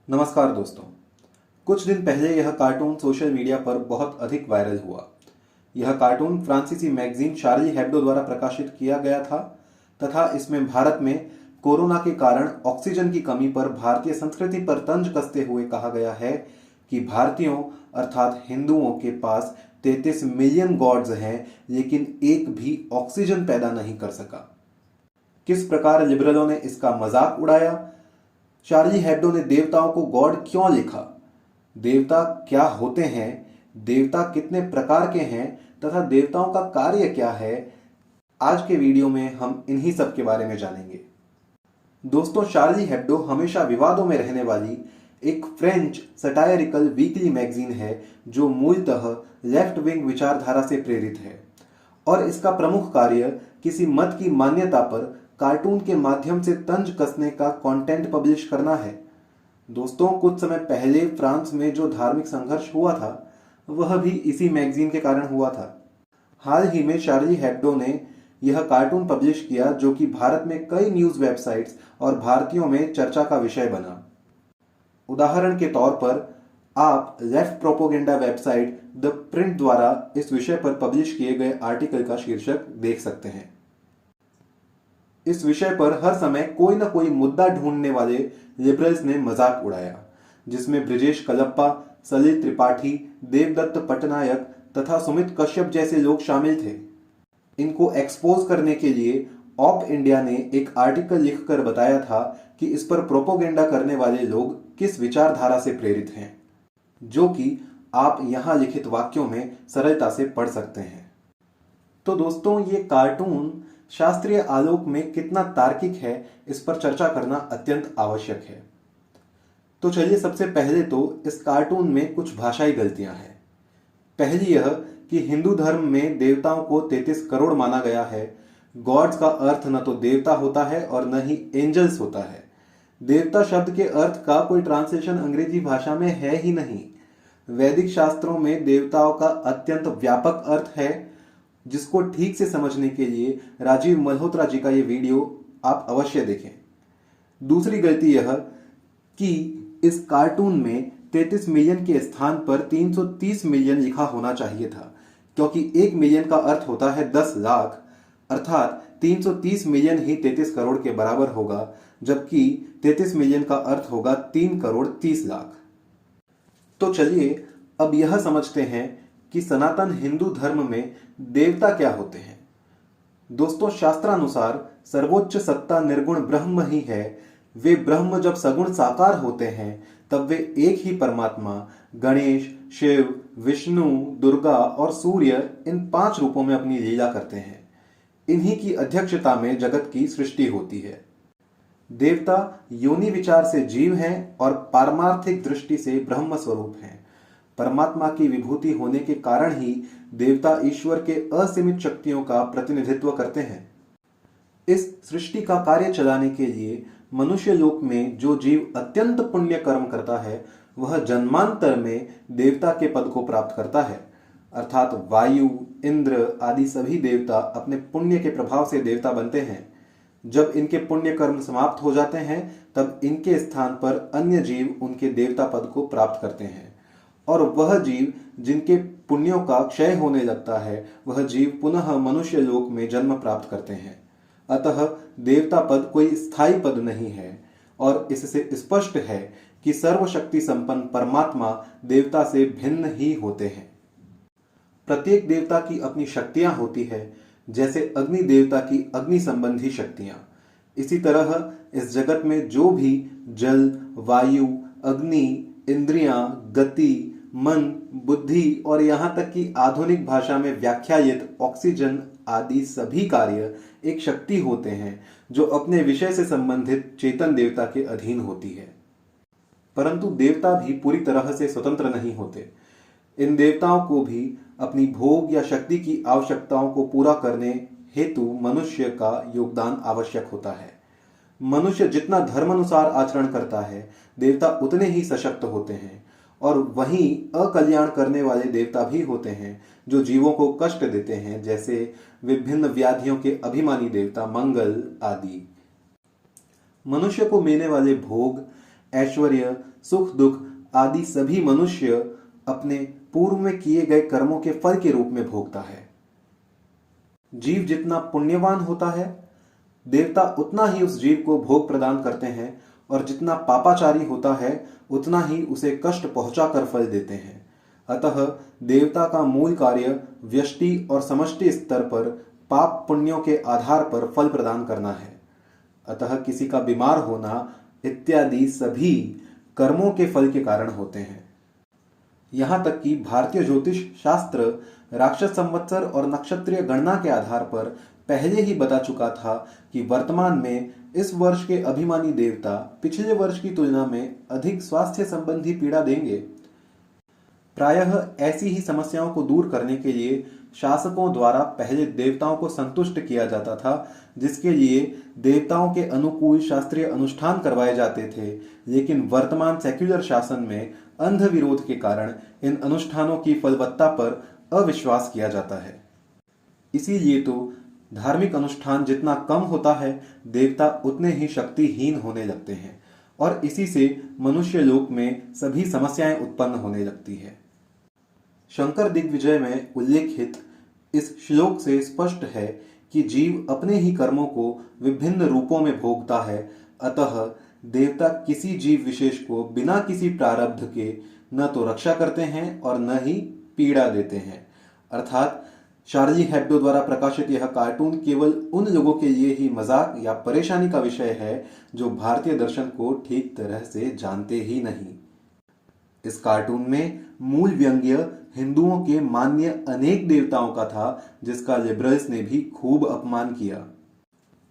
नमस्कार दोस्तों। कुछ दिन पहले यह कार्टून सोशल मीडिया पर बहुत अधिक वायरल हुआ। यह कार्टून फ्रांसीसी मैगजीन शार्ली हेब्डो द्वारा प्रकाशित किया गया था तथा इसमें भारत में कोरोना के कारण ऑक्सीजन की कमी पर भारतीय संस्कृति पर तंज कसते हुए कहा गया है कि भारतीयों अर्थात हिंदुओं के पास 33 मिलियन गॉड्स हैं, लेकिन एक भी ऑक्सीजन पैदा नहीं कर सका। किस प्रकार लिबरलों ने इसका मजाक उड़ाया, शार्ली हेब्डो ने देवताओं को गॉड क्यों लिखा, देवता क्या होते हैं, देवता कितने प्रकार के हैं तथा देवताओं का कार्य क्या है, आज के वीडियो में हम इन्हीं सब के बारे में जानेंगे। दोस्तों, शार्ली हेब्डो हमेशा विवादों में रहने वाली एक फ्रेंच सटायरिकल वीकली मैगजीन है जो मूलतः लेफ्ट विंग विचारधारा से प्रेरित है और इसका प्रमुख कार्य किसी मत की मान्यता पर कार्टून के माध्यम से तंज कसने का कंटेंट पब्लिश करना है। दोस्तों, कुछ समय पहले फ्रांस में जो धार्मिक संघर्ष हुआ था वह भी इसी मैगजीन के कारण हुआ था। हाल ही में शार्ली हेब्डो ने यह कार्टून पब्लिश किया जो कि भारत में कई न्यूज वेबसाइट्स और भारतीयों में चर्चा का विषय बना। उदाहरण के तौर पर आप left propaganda website the print द्वारा इस विषय पर पब्लिश किए गए आर्टिकल का शीर्षक देख सकते हैं। इस विषय पर हर समय कोई न कोई मुद्दा ढूंढने वाले लिबरल्स ने मजाक उड़ाया, जिसमें ब्रिजेश कलप्पा, सलिल त्रिपाठी, देवदत्त पटनायक तथा सुमित कश्यप जैसे लोग शामिल थे। इनको एक्सपोज करने के लिए ऑप इंडिया ने एक आर्टिकल लिखकर बताया था कि इस पर प्रोपोगेंडा करने वाले लोग किस विचारधारा से प्रेरित हैं, जो कि आप यहां लिखित वाक्यों में सरलता से पढ़ सकते हैं। तो दोस्तों, ये कार्टून शास्त्रीय आलोक में कितना तार्किक है, इस पर चर्चा करना अत्यंत आवश्यक है। तो चलिए, सबसे पहले तो इस कार्टून में कुछ भाषाई गलतियां हैं। पहली यह कि हिंदू धर्म में देवताओं को 33 करोड़ माना गया है। गॉड्स का अर्थ न तो देवता होता है और न ही एंजल्स होता है। देवता शब्द के अर्थ का कोई ट्रांसलेशन अंग्रेजी भाषा में है ही नहीं। वैदिक शास्त्रों में देवताओं का अत्यंत व्यापक अर्थ है, जिसको ठीक से समझने के लिए राजीव मल्होत्रा जी का ये वीडियो आप अवश्य देखें। दूसरी गलती यह कि इस कार्टून में 33 मिलियन के स्थान पर 330 मिलियन लिखा होना चाहिए था, क्योंकि 1 मिलियन का अर्थ होता है 10 लाख, अर्थात 330 मिलियन ही 33 करोड़ के बराबर होगा, जबकि 33 मिलियन का अर्थ होगा 3 करोड़ 30 लाख। तो चलिए अब यह समझते हैं कि सनातन हिंदू धर्म में देवता क्या होते हैं। दोस्तों, शास्त्रानुसार सर्वोच्च सत्ता निर्गुण ब्रह्म ही है। वे ब्रह्म जब सगुण साकार होते हैं तब वे एक ही परमात्मा गणेश, शिव, विष्णु, दुर्गा और सूर्य इन 5 रूपों में अपनी लीला करते हैं। इन्हीं की अध्यक्षता में जगत की सृष्टि होती है। देवता योनि विचार से जीव हैं और पारमार्थिक दृष्टि से ब्रह्म स्वरूप हैं। परमात्मा की विभूति होने के कारण ही देवता ईश्वर के असीमित शक्तियों का प्रतिनिधित्व करते हैं। इस सृष्टि का कार्य चलाने के लिए मनुष्य लोक में जो जीव अत्यंत पुण्य कर्म करता है वह जन्मांतर में देवता के पद को प्राप्त करता है, अर्थात वायु, इंद्र आदि सभी देवता अपने पुण्य के प्रभाव से देवता बनते हैं। जब इनके पुण्य कर्म समाप्त हो जाते हैं तब इनके स्थान पर अन्य जीव उनके देवता पद को प्राप्त करते हैं, और वह जीव जिनके पुण्यों का क्षय होने लगता है वह जीव पुनः मनुष्य लोक में जन्म प्राप्त करते हैं। अतः देवता पद कोई स्थायी पद नहीं है और इससे स्पष्ट है कि सर्वशक्ति संपन्न परमात्मा देवता से भिन्न ही होते हैं। प्रत्येक देवता की अपनी शक्तियां होती है, जैसे अग्नि देवता की अग्नि संबंधी शक्तियां। इसी तरह इस जगत में जो भी जल, वायु, अग्नि, इंद्रियां, गति, मन, बुद्धि और यहां तक कि आधुनिक भाषा में व्याख्यायित ऑक्सीजन आदि सभी कार्य एक शक्ति होते हैं जो अपने विषय से संबंधित चेतन देवता के अधीन होती है। परंतु देवता भी पूरी तरह से स्वतंत्र नहीं होते। इन देवताओं को भी अपनी भोग या शक्ति की आवश्यकताओं को पूरा करने हेतु मनुष्य का योगदान आवश्यक होता है। मनुष्य जितना धर्मानुसार आचरण करता है, देवता उतने ही सशक्त होते हैं, और वहीं अकल्याण करने वाले देवता भी होते हैं जो जीवों को कष्ट देते हैं, जैसे विभिन्न व्याधियों के अभिमानी देवता मंगल आदि। मनुष्य को मिलने वाले भोग ऐश्वर्य, सुख दुख आदि सभी मनुष्य अपने पूर्व में किए गए कर्मों के फल के रूप में भोगता है। जीव जितना पुण्यवान होता है, देवता उतना ही उस जीव को भोग प्रदान करते हैं, और जितना पापाचारी होता है उतना ही उसे कष्ट पहुंचाकर फल देते हैं। अतः देवता का मूल कार्य व्यष्टि और समष्टि स्तर पर पाप पुण्यों के आधार पर फल प्रदान करना है। अतः किसी का बीमार होना इत्यादि सभी कर्मों के फल के कारण होते हैं। यहाँ तक कि भारतीय ज्योतिष शास्त्र राक्षस संवत्सर और नक्षत्रीय गणना के आधार पर पहले ही बता चुका था कि वर्तमान में इस वर्ष के अभिमानी देवता पिछले वर्ष की तुलना में अधिक स्वास्थ्य संबंधी पीड़ा देंगे। प्रायः ऐसी ही समस्याओं को दूर करने के लिए शासकों द्वारा पहले देवताओं को संतुष्ट किया जाता था, जिसके लिए देवताओं के अनुकूल शास्त्रीय अनुष्ठान करवाए जाते थे। लेकिन वर्तमान सेक्युलर शासन में अंध विरोध के कारण इन अनुष्ठानों की फलवत्ता पर अविश्वास किया जाता है। इसीलिए तो धार्मिक अनुष्ठान जितना कम होता है, देवता उतने ही शक्तिहीन होने लगते हैं, और इसी से मनुष्य लोक में सभी समस्याएं उत्पन्न होने लगती है। शंकर दिग्विजय में उल्लेखित इस श्लोक से स्पष्ट है कि जीव अपने ही कर्मों को विभिन्न रूपों में भोगता है। अतः देवता किसी जीव विशेष को बिना किसी प्रारब्ध के न तो रक्षा करते हैं और न ही पीड़ा देते हैं। अर्थात शार्ली हेब्डो द्वारा प्रकाशित यह कार्टून केवल उन लोगों के लिए ही मजाक या परेशानी का विषय है जो भारतीय दर्शन को ठीक तरह से जानते ही नहीं। इस कार्टून में मूल व्यंग्य हिंदुओं के मान्य अनेक देवताओं का था, जिसका लिबरल्स ने भी खूब अपमान किया।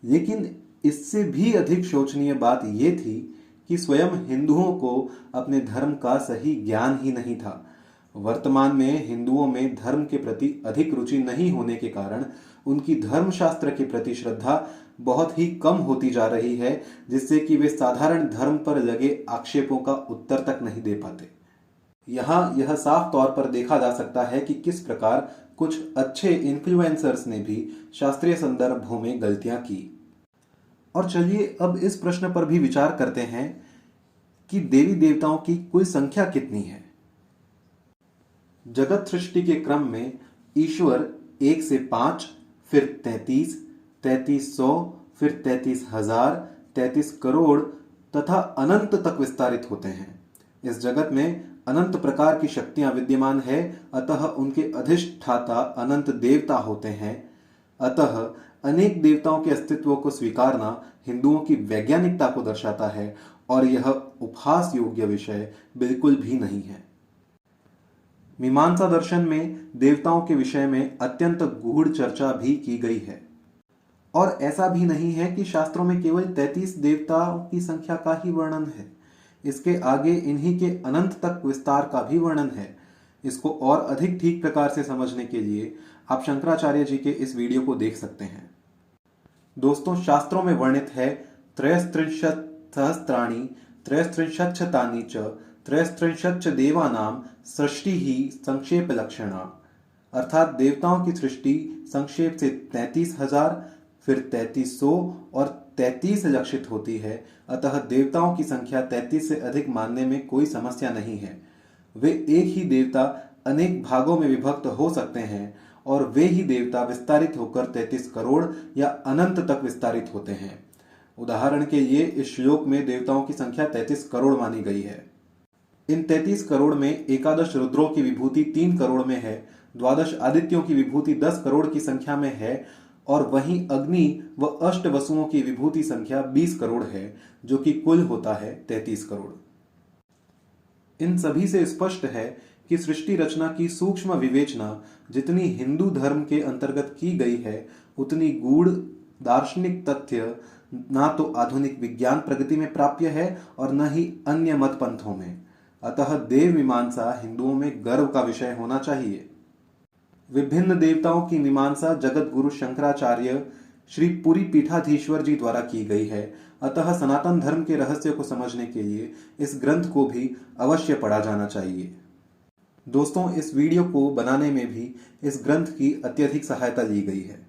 लेकिन इससे भी अधिक शोचनीय बात यह थी कि स्वयं हिंदुओं को अपने धर्म का सही ज्ञान ही नहीं था। वर्तमान में हिंदुओं में धर्म के प्रति अधिक रुचि नहीं होने के कारण उनकी धर्मशास्त्र के प्रति श्रद्धा बहुत ही कम होती जा रही है, जिससे कि वे साधारण धर्म पर लगे आक्षेपों का उत्तर तक नहीं दे पाते। यहाँ यह साफ तौर पर देखा जा सकता है कि किस प्रकार कुछ अच्छे इन्फ्लुएंसर्स ने भी शास्त्रीय संदर्भों में गलतियां की। और चलिए अब इस प्रश्न पर भी विचार करते हैं कि देवी देवताओं की कुल संख्या कितनी है। जगत सृष्टि के क्रम में ईश्वर 1 से 5, फिर 33, 3300, फिर 33,000, 33 करोड़ तथा अनंत तक विस्तारित होते हैं। इस जगत में अनंत प्रकार की शक्तियां विद्यमान है, अतः उनके अधिष्ठाता अनंत देवता होते हैं। अतः अनेक देवताओं के अस्तित्व को स्वीकारना हिंदुओं की वैज्ञानिकता को दर्शाता है, और यह उपहास योग्य विषय बिल्कुल भी नहीं है। मीमांसा दर्शन में देवताओं के विषय में अत्यंत गूढ़ चर्चा भी की गई है, और ऐसा भी नहीं है कि शास्त्रों में केवल 33 देवताओं की संख्या का ही वर्णन है। इसके आगे इन्हीं के अनंत तक विस्तार का भी वर्णन है। इसको और अधिक ठीक प्रकार से समझने के लिए आप शंकराचार्य जी के इस वीडियो को देख सकते हैं। दोस्तों, शास्त्रों में वर्णित है त्रयस्त्रिंशत् सहस्त्राणि त्रयस्त्रिंशच्छतानि च त्रयस्त्रिंशच्च देवानाम सृष्टि ही संक्षेप लक्षणा। अर्थात देवताओं की सृष्टि संक्षेप से 33,000, फिर 3300 और 33 लक्षित होती है। अतः देवताओं की संख्या 33 से अधिक मानने में कोई समस्या नहीं है। वे एक ही देवता अनेक भागों में विभक्त हो सकते हैं, और वे ही देवता विस्तारित होकर 33 करोड़ या अनंत तक विस्तारित होते हैं। उदाहरण के लिए इस श्लोक में देवताओं की संख्या 33 करोड़ मानी गई है। इन 33 करोड़ में एकादश रुद्रों की विभूति 3 करोड़ में है, द्वादश आदित्यों की विभूति 10 करोड़ की संख्या में है, और वहीं अग्नि व अष्ट वसुओं की विभूति संख्या 20 करोड़ है, जो कि कुल होता है 33 करोड़। इन सभी से स्पष्ट है कि सृष्टि रचना की सूक्ष्म विवेचना जितनी हिंदू धर्म के अंतर्गत की गई है, उतनी गूढ़ दार्शनिक तथ्य ना तो आधुनिक विज्ञान प्रगति में प्राप्य है और न ही अन्य मत पंथों में। अतः देव मीमांसा हिंदुओं में गर्व का विषय होना चाहिए। विभिन्न देवताओं की मीमांसा जगत गुरु शंकराचार्य श्री पुरी पीठाधीश्वर जी द्वारा की गई है। अतः सनातन धर्म के रहस्य को समझने के लिए इस ग्रंथ को भी अवश्य पढ़ा जाना चाहिए। दोस्तों, इस वीडियो को बनाने में भी इस ग्रंथ की अत्यधिक सहायता ली गई है।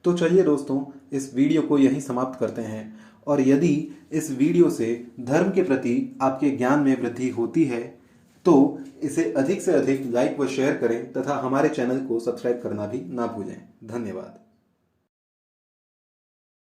तो चलिए दोस्तों, इस वीडियो को यहीं समाप्त करते हैं, और यदि इस वीडियो से धर्म के प्रति आपके ज्ञान में वृद्धि होती है तो इसे अधिक से अधिक लाइक व शेयर करें तथा हमारे चैनल को सब्सक्राइब करना भी ना भूलें। धन्यवाद।